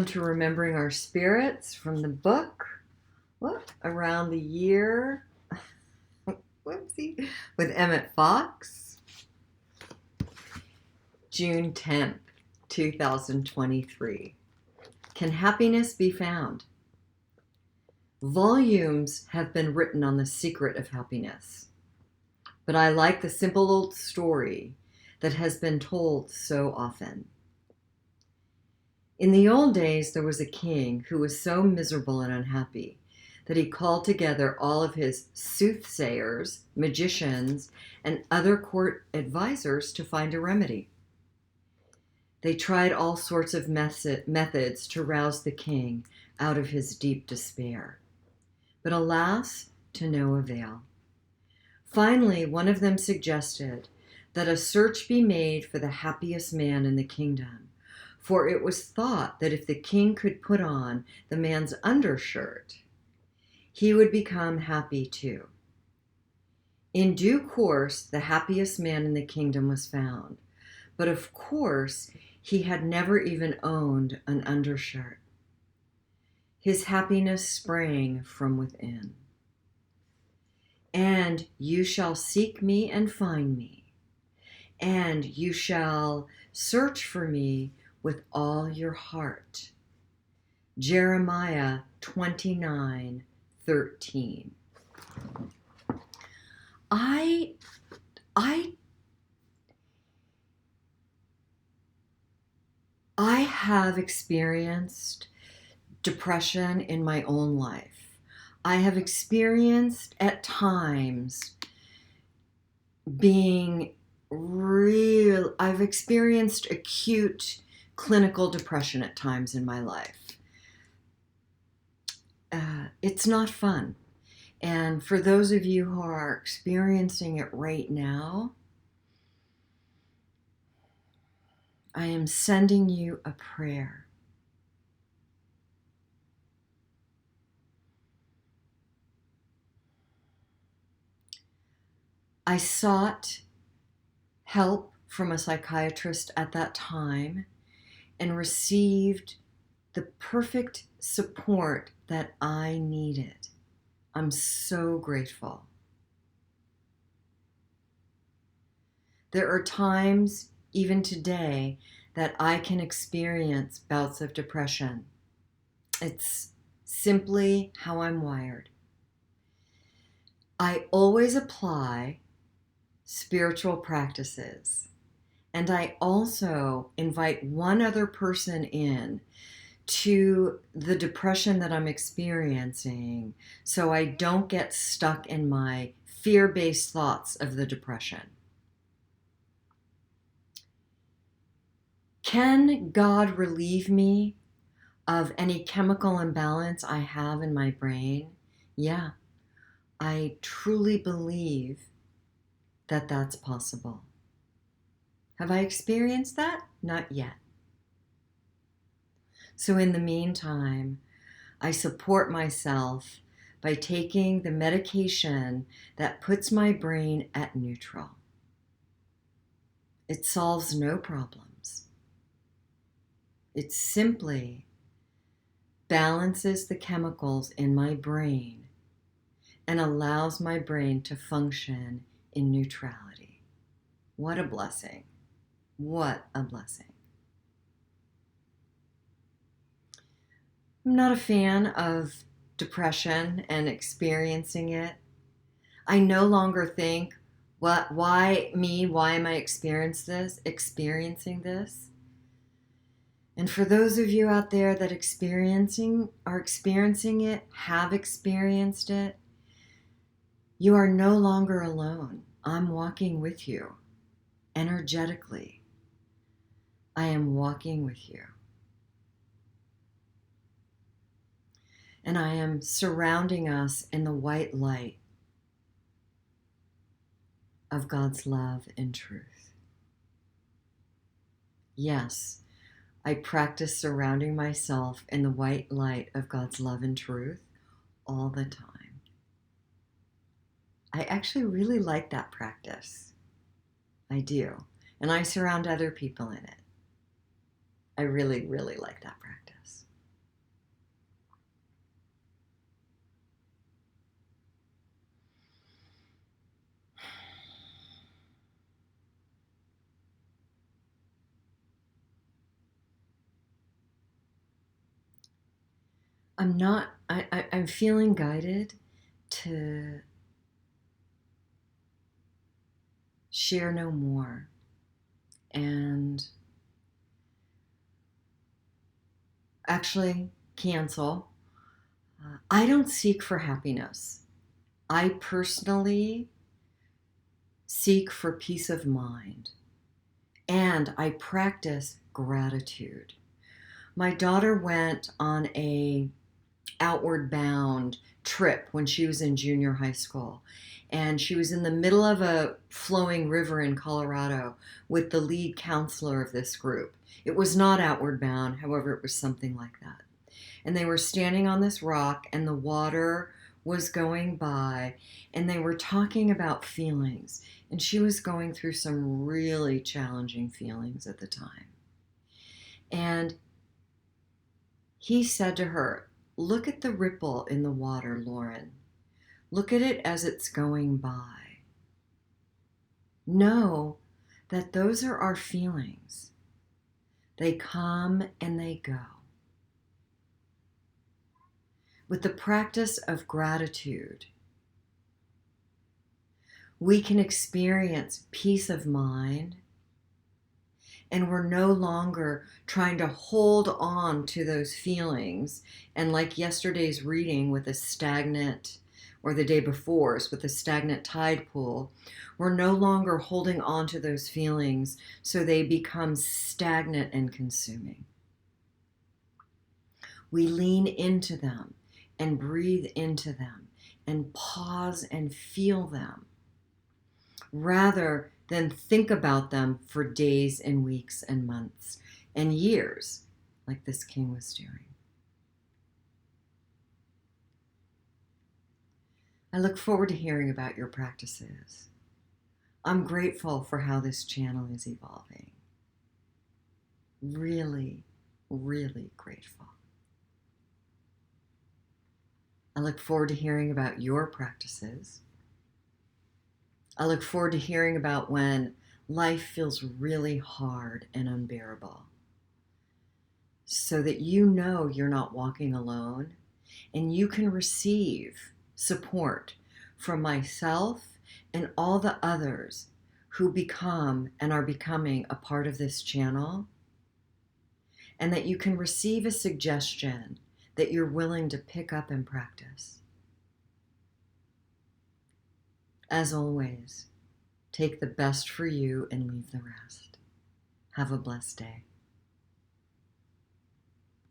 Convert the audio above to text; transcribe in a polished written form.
To Remembering Our Spirits from the book, Around the Year, whoopsie, with Emmett Fox, June 10th, 2023. Can happiness be found? Volumes have been written on the secret of happiness, but I like the simple old story that has been told so often. In the old days, there was a king who was so miserable and unhappy that he called together all of his soothsayers, magicians, and other court advisors to find a remedy. They tried all sorts of methods to rouse the king out of his deep despair. But alas, to no avail. Finally, one of them suggested that a search be made for the happiest man in the kingdom, for it was thought that if the king could put on the man's undershirt, he would become happy too. In due course, the happiest man in the kingdom was found, but of course, he had never even owned an undershirt. His happiness sprang from within. And you shall seek me and find me, and you shall search for me with all your heart. Jeremiah 29:13. I have experienced depression in my own life. I have experienced at times I've experienced acute clinical depression at times in my life. It's not fun. And for those of you who are experiencing it right now, I am sending you a prayer. I sought help from a psychiatrist at that time and received the perfect support that I needed. I'm so grateful. There are times, even today, that I can experience bouts of depression. It's simply how I'm wired. I always apply spiritual practices, and I also invite one other person in to the depression that I'm experiencing so I don't get stuck in my fear-based thoughts of the depression. Can God relieve me of any chemical imbalance I have in my brain? Yeah, I truly believe that that's possible. Have I experienced that? Not yet. So in the meantime, I support myself by taking the medication that puts my brain at neutral. It solves no problems. It simply balances the chemicals in my brain and allows my brain to function in neutrality. What a blessing. What a blessing. I'm not a fan of depression and experiencing it. I no longer think, why me? Why am I experiencing this? And for those of you out there that are experiencing it, have experienced it, you are no longer alone. I'm walking with you energetically. I am walking with you. And I am surrounding us in the white light of God's love and truth. Yes, I practice surrounding myself in the white light of God's love and truth all the time. I actually really like that practice. I do. And I surround other people in it. I really, really like that practice. I'm feeling guided to share no more and actually cancel. I don't seek for happiness. I personally seek for peace of mind, and I practice gratitude. My daughter went on a outward bound trip when she was in junior high school, and she was in the middle of a flowing river in Colorado with the lead counselor of this group. It was not outward bound, however, it was something like that. And they were standing on this rock, and the water was going by, and they were talking about feelings. And she was going through some really challenging feelings at the time. And he said to her, "Look at the ripple in the water, Lauren. Look at it as it's going by. Know that those are our feelings. They come and they go. With the practice of gratitude, we can experience peace of mind, and we're no longer trying to hold on to those feelings. And like yesterday's reading with a stagnant, or the day before's with a stagnant tide pool, we're no longer holding on to those feelings so they become stagnant and consuming. We lean into them and breathe into them and pause and feel them, rather than think about them for days and weeks and months and years, like this king was doing. I look forward to hearing about your practices. I'm grateful for how this channel is evolving. Really, really grateful. I look forward to hearing about your practices. I look forward to hearing about when life feels really hard and unbearable, so that you know you're not walking alone and you can receive support from myself and all the others who become and are becoming a part of this channel, and that you can receive a suggestion that you're willing to pick up and practice. As always, take the best for you and leave the rest. Have a blessed day.